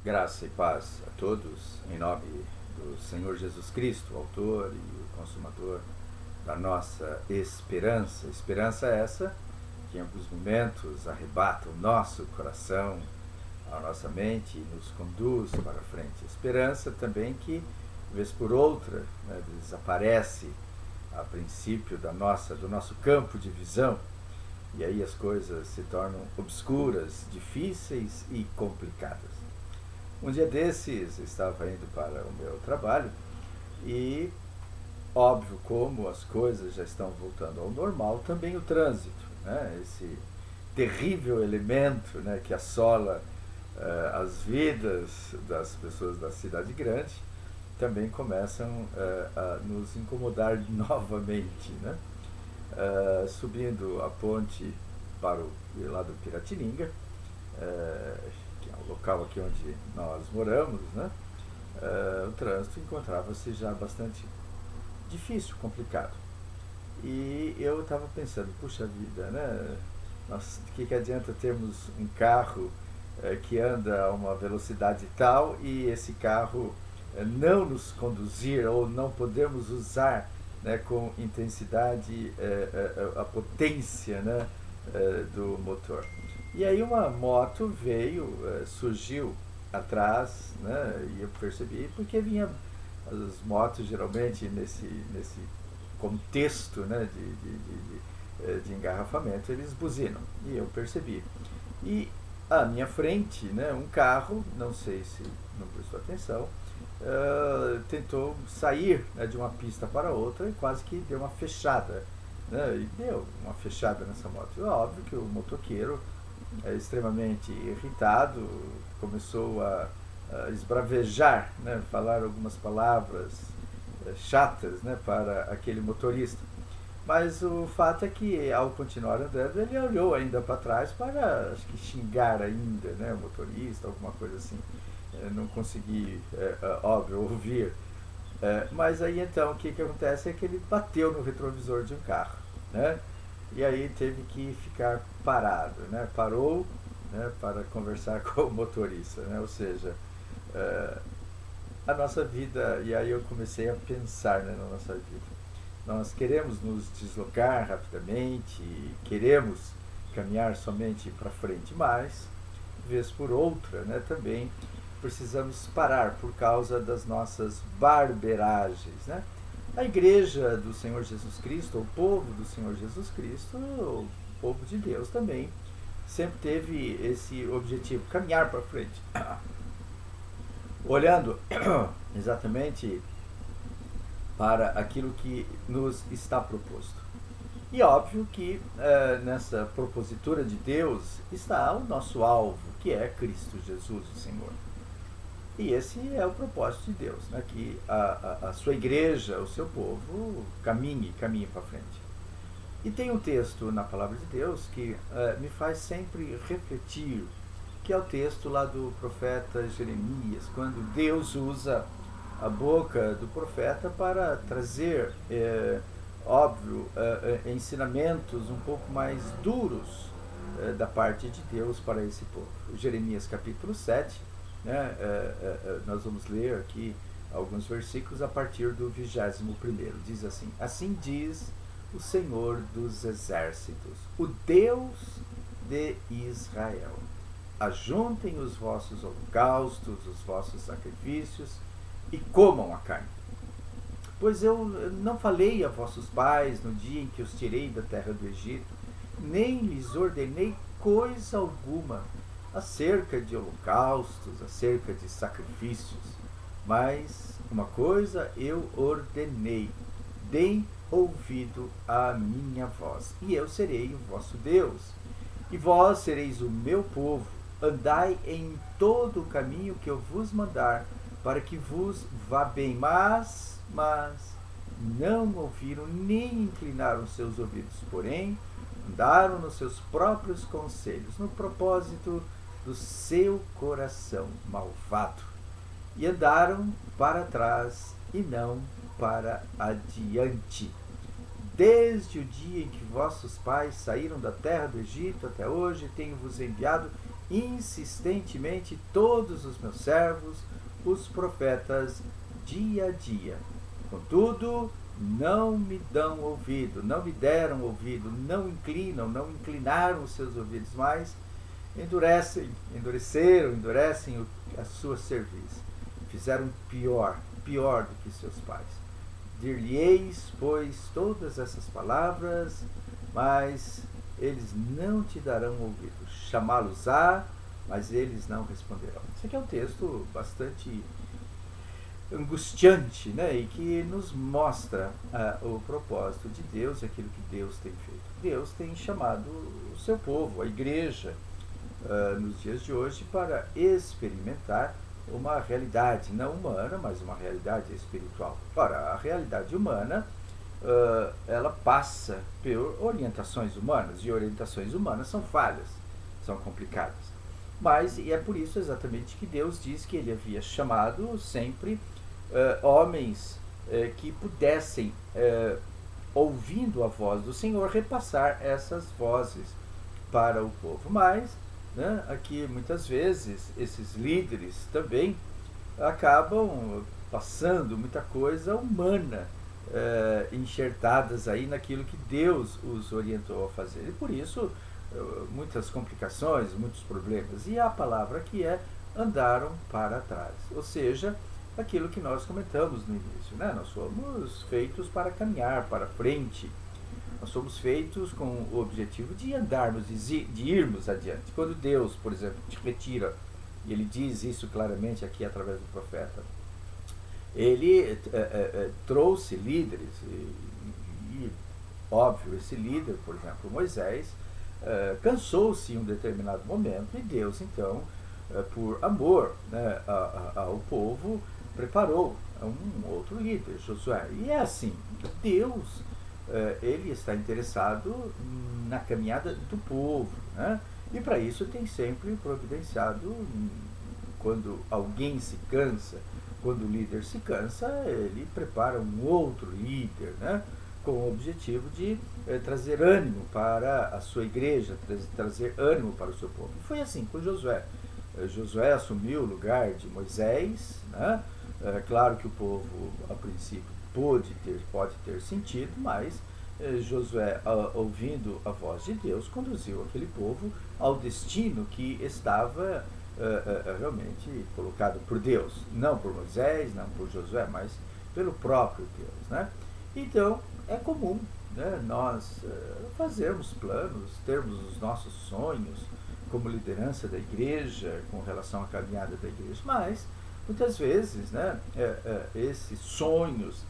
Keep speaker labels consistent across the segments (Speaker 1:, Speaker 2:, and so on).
Speaker 1: Graça e paz a todos, em nome do Senhor Jesus Cristo, o autor e o consumador da nossa esperança. Esperança essa que em alguns momentos arrebata o nosso coração, a nossa mente e nos conduz para frente. Esperança também que, vez por outra, desaparece a princípio do nosso campo de visão, e aí as coisas se tornam obscuras, difíceis e complicadas. Um dia desses estava indo para o meu trabalho e, óbvio, como as coisas já estão voltando ao normal, também o trânsito, né? Esse terrível elemento, né, que assola as vidas das pessoas da cidade grande, também começam a nos incomodar novamente, né? Subindo a ponte para o lado do Piratininga, que é o local aqui onde nós moramos, né? O trânsito encontrava-se já bastante difícil, complicado. E eu estava pensando, puxa vida, né? O que adianta termos um carro que anda a uma velocidade tal e esse carro não nos conduzir ou não podemos usar, né, com intensidade a potência, né, do motor. E aí uma moto veio, surgiu atrás, né, e eu percebi porque vinha as motos geralmente nesse contexto, né, de engarrafamento, eles buzinam. E eu percebi. E à minha frente, né, um carro, não sei se não prestou atenção, tentou sair, né, de uma pista para outra e quase que deu uma fechada. Né, e deu uma fechada nessa moto. E é óbvio que o motoqueiro, extremamente irritado, começou a esbravejar, né, falar algumas palavras chatas, né, para aquele motorista. Mas o fato é que, ao continuar andando, ele olhou ainda para trás para, acho que, xingar ainda, né, o motorista, alguma coisa assim. Não consegui, óbvio, ouvir. Mas aí, então, o que acontece é que ele bateu no retrovisor de um carro, né? E aí teve que ficar parado, né? Parou, né, para conversar com o motorista, né? Ou seja, a nossa vida, e aí eu comecei a pensar, né, na nossa vida. Nós queremos nos deslocar rapidamente, queremos caminhar somente para frente, mas, vez por outra, né, também precisamos parar por causa das nossas barberagens. Né? A igreja do Senhor Jesus Cristo, o povo do Senhor Jesus Cristo, o povo de Deus também, sempre teve esse objetivo, caminhar para frente. Olhando exatamente para aquilo que nos está proposto. E óbvio que nessa propositura de Deus está o nosso alvo, que é Cristo Jesus, o Senhor. E esse é o propósito de Deus, né? Que a sua igreja, o seu povo, caminhe para frente. E tem um texto na palavra de Deus que me faz sempre refletir, que é o texto lá do profeta Jeremias, quando Deus usa a boca do profeta para trazer, óbvio, ensinamentos um pouco mais duros da parte de Deus para esse povo. Jeremias capítulo 7, né, nós vamos ler aqui alguns versículos a partir do 21º. Diz assim: Assim diz o Senhor dos exércitos, o Deus de Israel: ajuntem os vossos holocaustos, os vossos sacrifícios, e comam a carne. Pois eu não falei a vossos pais no dia em que os tirei da terra do Egito, nem lhes ordenei coisa alguma acerca de holocaustos, acerca de sacrifícios. Mas uma coisa eu ordenei: deem ouvido à minha voz, e eu serei o vosso Deus, e vós sereis o meu povo. Andai em todo o caminho que eu vos mandar, para que vos vá bem. Mas não ouviram, nem inclinaram seus ouvidos, porém andaram nos seus próprios conselhos, no propósito do seu coração malvado, e andaram para trás e não para adiante. Desde o dia em que vossos pais saíram da terra do Egito até hoje, tenho-vos enviado insistentemente todos os meus servos, os profetas, dia a dia. Contudo, não me dão ouvido, não me deram ouvido, não inclinaram os seus ouvidos mais, endurecem a sua cerviz. Fizeram pior do que seus pais. Dir-lhe-eis, pois, todas essas palavras, mas eles não te darão ouvido. Chamá-los-á, mas eles não responderão. Esse aqui é um texto bastante angustiante, né? E que nos mostra o propósito de Deus, aquilo que Deus tem feito. Deus tem chamado o seu povo, a igreja, nos dias de hoje, para experimentar uma realidade não humana, mas uma realidade espiritual. Ora, a realidade humana, ela passa por orientações humanas, e orientações humanas são falhas, são complicadas. Mas, e é por isso exatamente que Deus diz que ele havia chamado sempre homens que pudessem, ouvindo a voz do Senhor, repassar essas vozes para o povo. Mas, né, aqui muitas vezes esses líderes também acabam passando muita coisa humana enxertadas aí naquilo que Deus os orientou a fazer. E por isso muitas complicações, muitos problemas. E a palavra que é andaram para trás. Ou seja, aquilo que nós comentamos no início, né? Nós somos feitos para caminhar para frente. Nós somos feitos com o objetivo de andarmos, de irmos adiante. Quando Deus, por exemplo, te retira, e ele diz isso claramente aqui através do profeta, ele trouxe líderes, e óbvio, esse líder, por exemplo, Moisés, cansou-se em um determinado momento, e Deus, então, por amor, né, ao povo, preparou um outro líder, Josué. E é assim, Deus, ele está interessado na caminhada do povo, né? E para isso tem sempre providenciado, quando alguém se cansa, quando o líder se cansa, ele prepara um outro líder, né? Com o objetivo de trazer ânimo para a sua igreja, trazer ânimo para o seu povo. E foi assim com Josué. Josué assumiu o lugar de Moisés, né? Claro que o povo, a princípio, pode ter sentido, mas Josué, ouvindo a voz de Deus, conduziu aquele povo ao destino que estava realmente colocado por Deus. Não por Moisés, não por Josué, mas pelo próprio Deus, né? Então, é comum, né, nós fazermos planos, termos os nossos sonhos como liderança da igreja, com relação à caminhada da igreja, mas muitas vezes, né, esses sonhos,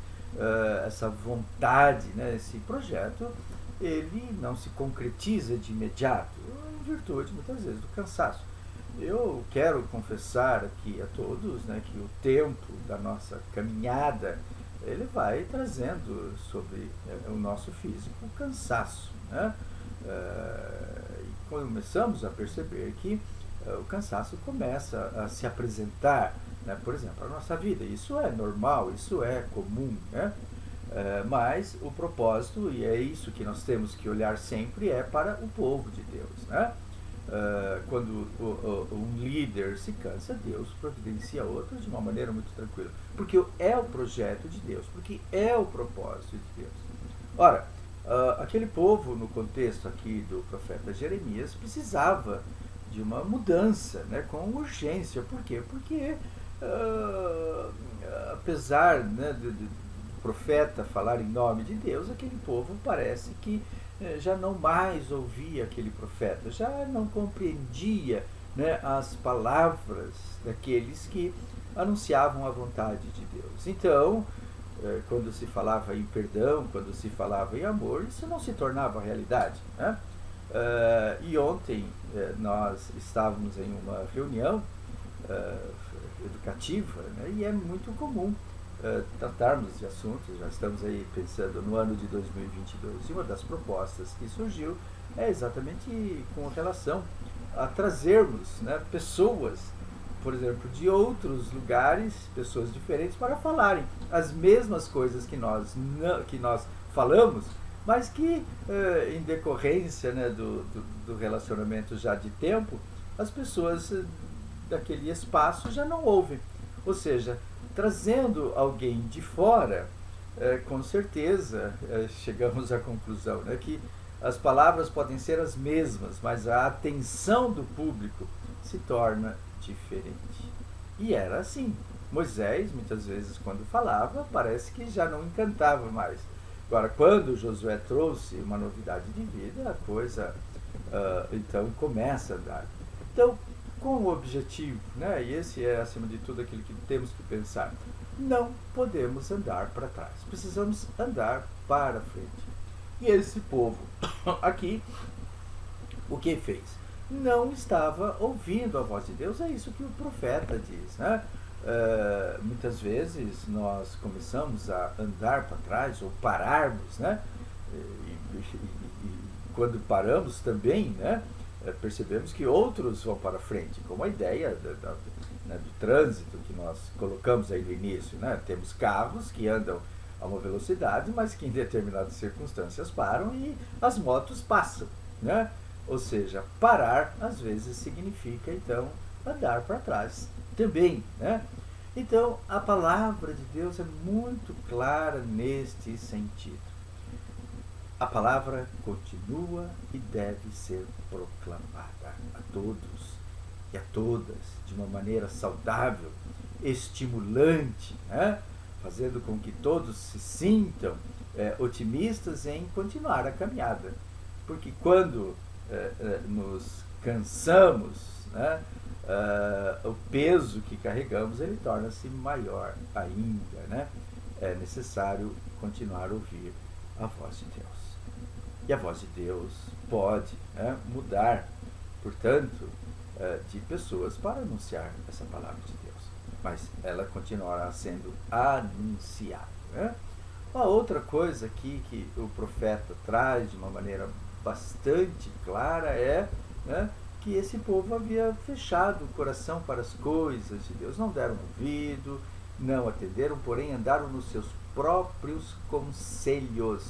Speaker 1: essa vontade, né, esse projeto, ele não se concretiza de imediato, em virtude, muitas vezes, do cansaço. Eu quero confessar aqui a todos, né, que o tempo da nossa caminhada, ele vai trazendo sobre o nosso físico o cansaço, né? E começamos a perceber que o cansaço começa a se apresentar, né, por exemplo, na nossa vida. Isso é normal, isso é comum, né? Mas o propósito, e é isso que nós temos que olhar sempre, é para o povo de Deus, né? Quando um líder se cansa, Deus providencia outro de uma maneira muito tranquila, porque é o projeto de Deus, porque é o propósito de Deus. Ora, aquele povo, no contexto aqui do profeta Jeremias, precisava de uma mudança, né, com urgência. Por quê? Porque apesar, né, do profeta falar em nome de Deus, aquele povo parece que já não mais ouvia aquele profeta, já não compreendia, né, as palavras daqueles que anunciavam a vontade de Deus. Então, quando se falava em perdão, quando se falava em amor, isso não se tornava realidade, né? E ontem nós estávamos em uma reunião educativa, né, e é muito comum tratarmos de assuntos. Já estamos aí pensando no ano de 2022, e uma das propostas que surgiu é exatamente com relação a trazermos, né, pessoas, por exemplo, de outros lugares, pessoas diferentes, para falarem as mesmas coisas que nós falamos, mas que em decorrência, né, do relacionamento já de tempo, as pessoas daquele espaço já não ouvem. Ou seja, trazendo alguém de fora, com certeza chegamos à conclusão, né, que as palavras podem ser as mesmas, mas a atenção do público se torna diferente. E era assim. Moisés, muitas vezes, quando falava, parece que já não encantava mais. Agora, quando Josué trouxe uma novidade de vida, a coisa então começa a andar. Então, com o objetivo, né, e esse é, acima de tudo, aquilo que temos que pensar, não podemos andar para trás. Precisamos andar para frente. E esse povo aqui, o que fez? Não estava ouvindo a voz de Deus. É isso que o profeta diz, né? Muitas vezes nós começamos a andar para trás ou pararmos, né? E quando paramos também, né, percebemos que outros vão para frente, como a ideia né, do trânsito que nós colocamos aí no início, né? Temos carros que andam a uma velocidade, mas que em determinadas circunstâncias param e as motos passam, né? Ou seja, parar às vezes significa então andar para trás também, né? Então a palavra de Deus é muito clara neste sentido. A palavra continua e deve ser proclamada a todos e a todas de uma maneira saudável, estimulante, né? Fazendo com que todos se sintam otimistas em continuar a caminhada. Porque quando nos cansamos, né, o peso que carregamos ele torna-se maior ainda, né? É necessário continuar a ouvir a voz de Deus. E a voz de Deus pode, né, mudar, portanto, de pessoas para anunciar essa palavra de Deus. Mas ela continuará sendo anunciada, né? Uma outra coisa aqui que o profeta traz de uma maneira bastante clara é, né, que esse povo havia fechado o coração para as coisas de Deus. Não deram ouvido, não atenderam, porém andaram nos seus próprios conselhos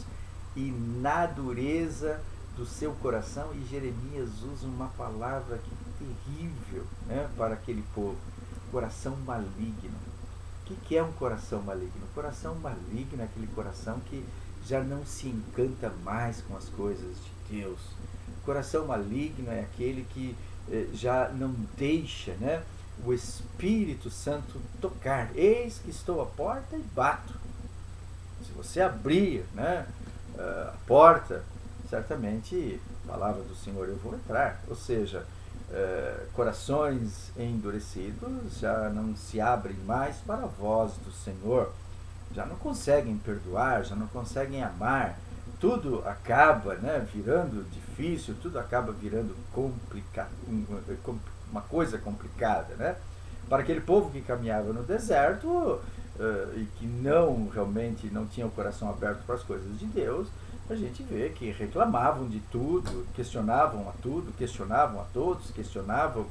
Speaker 1: e na dureza do seu coração. E Jeremias usa uma palavra que é terrível, né, para aquele povo: coração maligno. O que é um coração maligno? Um coração maligno é aquele coração que já não se encanta mais com as coisas de Deus. O coração maligno é aquele que já não deixa, né, o Espírito Santo tocar. Eis que estou à porta e bato. Se você abrir, né, a porta, certamente, palavra do Senhor, eu vou entrar. Ou seja, corações endurecidos já não se abrem mais para a voz do Senhor, já não conseguem perdoar, já não conseguem amar. Tudo acaba, né, virando difícil, tudo acaba virando uma coisa complicada, né? Para aquele povo que caminhava no deserto e que realmente não tinha o coração aberto para as coisas de Deus, a gente vê que reclamavam de tudo, questionavam a tudo, questionavam a todos, questionavam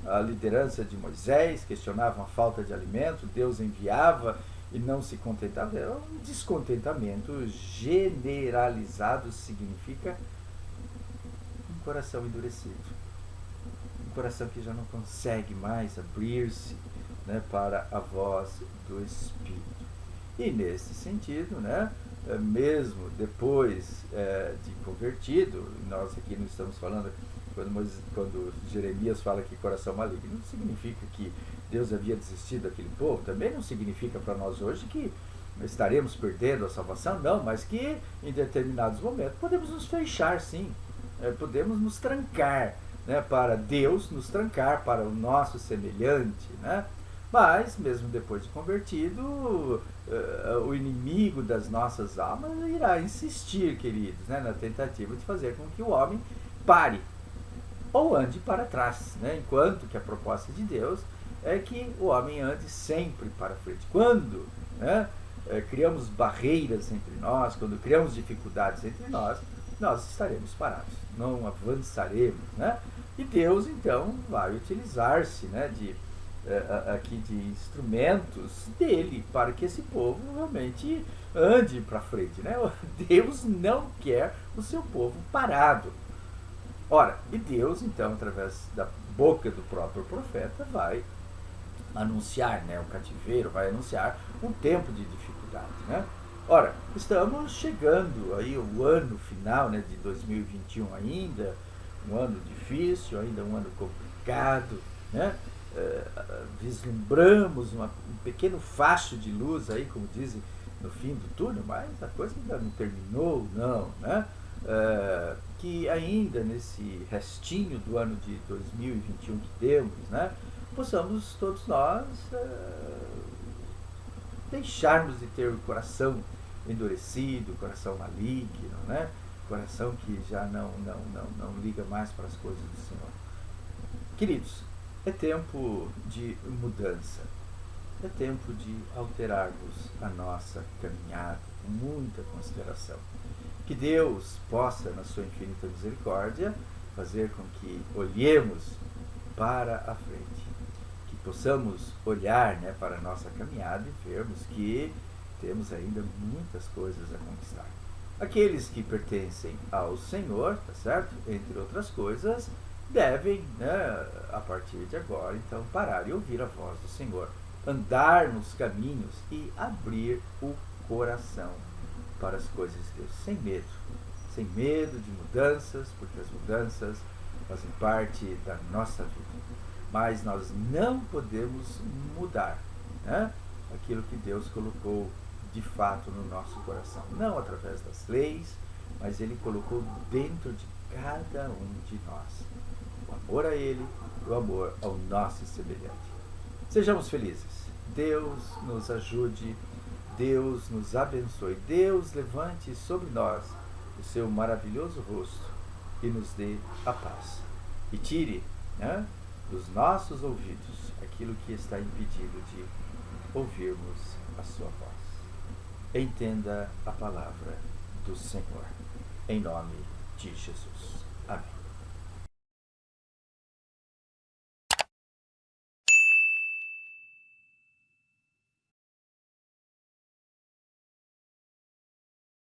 Speaker 1: a liderança de Moisés, questionavam a falta de alimento. Deus enviava e não se contentava. Era um descontentamento generalizado. Significa um coração endurecido, um coração que já não consegue mais abrir-se, né, para a voz do Espírito. E nesse sentido, né, mesmo depois de convertido, nós aqui não estamos falando, quando Jeremias fala que coração maligno, não significa que Deus havia desistido daquele povo. Também não significa para nós hoje que estaremos perdendo a salvação, não, mas que em determinados momentos podemos nos fechar, sim, podemos nos trancar, né, para Deus, nos trancar para o nosso semelhante, né? Mas, mesmo depois de convertido, o inimigo das nossas almas irá insistir, queridos, né, na tentativa de fazer com que o homem pare ou ande para trás, né? Enquanto que a proposta de Deus é que o homem ande sempre para frente. Quando, né, criamos barreiras entre nós, quando criamos dificuldades entre nós estaremos parados, não avançaremos, né? E Deus, então, vai utilizar-se, né, aqui de instrumentos dele para que esse povo realmente ande para frente, né? Deus não quer o seu povo parado. Ora, e Deus, então, através da boca do próprio profeta, vai anunciar, né, o cativeiro, vai anunciar um tempo de dificuldade, né? Ora, estamos chegando aí o ano final, né, de 2021 ainda, um ano difícil, ainda um ano complicado, né? Vislumbramos um pequeno facho de luz aí, como dizem, no fim do túnel, mas a coisa ainda não terminou, não, né? Que ainda nesse restinho do ano de 2021 que temos, né, possamos todos nós deixarmos de ter o coração endurecido, coração maligno, né? Coração que já não liga mais para as coisas do Senhor. Queridos, é tempo de mudança, é tempo de alterarmos a nossa caminhada com muita consideração. Que Deus possa, na sua infinita misericórdia, fazer com que olhemos para a frente, que possamos olhar, né, para a nossa caminhada e vermos que temos ainda muitas coisas a conquistar. Aqueles que pertencem ao Senhor, tá certo? Entre outras coisas, devem, né, a partir de agora, então, parar e ouvir a voz do Senhor, andar nos caminhos e abrir o coração para as coisas de Deus, sem medo de mudanças, porque as mudanças fazem parte da nossa vida. Mas nós não podemos mudar, né, aquilo que Deus colocou de fato no nosso coração. Não através das leis, mas Ele colocou dentro de cada um de nós. O amor a Ele, o amor ao nosso semelhante. Sejamos felizes. Deus nos ajude, Deus nos abençoe, Deus levante sobre nós o seu maravilhoso rosto e nos dê a paz. E tire, né, dos nossos ouvidos aquilo que está impedindo de ouvirmos a sua voz. Entenda a palavra do Senhor. Em nome de Jesus. Amém.